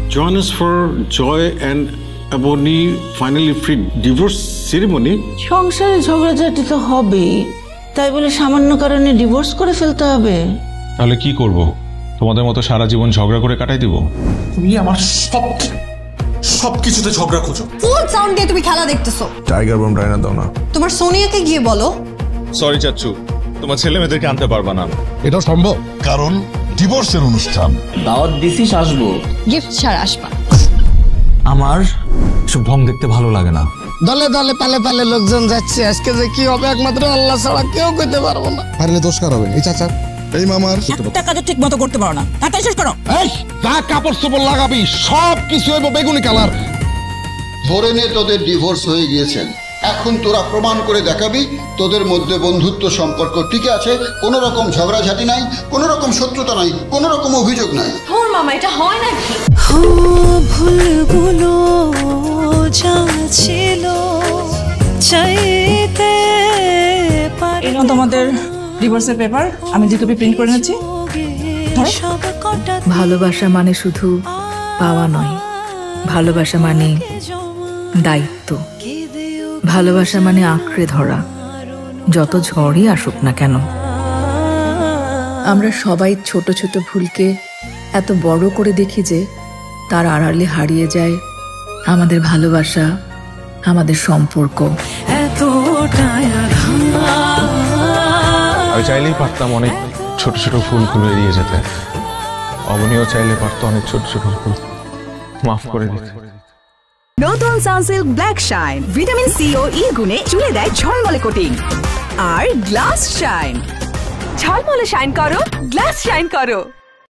Join us for Joy and Ebony finally free divorce ceremony. সংসারে ঝগড়াঝাটি তো হবেই, তাই বলে সামান্য কারণে ডিভোর্স করে ফেলতে হবে? তাহলে কি করব? তোমাদের মতো সারা জীবন ঝগড়া করে কাটাই দিব? তুমি আমার সবকিছুতে ঝগড়া খোঁজো। ফুল সাউন্ড দিয়ে তুমি খেলা দেখতেছো। টাইগার বম ডাইনা দাও না। তোমার সোনিয়াকে গিয়ে বলো। সরি চাচ্চু, তোমার ছেলে মেয়েদেরকে আনতে পারবা না। এটাও সম্ভব, কারণ ডিভোর্সের অনুষ্ঠান। দাওয়াত দিছিস, আসবো, গিফট ছাড়া আসবা। আমার সব ঢং দেখতে ভালো লাগে না। দলে দলে পালে পালে লোকজন যাচ্ছে, আজকে যে কি হবে একমাত্র আল্লাহ ছাড়া কেউ কইতে পারবো না। পারলে দোষ কার হবে? এই চাচা, এই মামার। একটা কাজ ঠিক মতো করতে পারো না, তাড়াতাড়ি শেষ করো। এই যা কাপড় চোপড় লাগাবি সব কিছু হইব বেগুনি কালার। ধরে নে তোদের ডিভোর্স হয়ে গিয়েছেন, এখন তোরা প্রমাণ করে দেখাবি তোদের মধ্যে বন্ধুত্ব সম্পর্ক টিকে আছে, কোনো রকম ঝগড়াঝাটি নাই, কোনো রকম শত্রুতা নাই, কোনো রকম অভিযোগ নাই। ওর মামা এটা হয় নাকি? ভুলগুলো যা ছিল চাইতে পারি। এই নাও তোমাদের ডিভোর্সের পেপার, আমি 2 কপি প্রিন্ট করে নিচ্ছি। ভালোবাসা মানে শুধু পাওয়া নয়, ভালোবাসা মানে দায়িত্ব, ভালোবাসা মানে আঁকড়ে ধরা, যত ঝড়ই আসুক না কেন। আমরা সবাই ছোট ছোট ভুলকে এত বড় করে দেখি যে তার আড়ালে হারিয়ে যায় আমাদের ভালোবাসা, আমাদের সম্পর্ক। আমি চাইলেই পারতাম অনেক ছোট ছোট ফুলগুলো এড়িয়ে যেতে। অবনীও চাইলে পারতো অনেক ছোট ছোট ফুল মাফ করে দিতে। নতুন Sunsilk black shine vitamin C ও ই গুণে চুলে দেয় ঝলমলে কোটিং। আর গ্লাস শাইন, ঝলমলে শাইন করো, গ্লাস শাইন করো।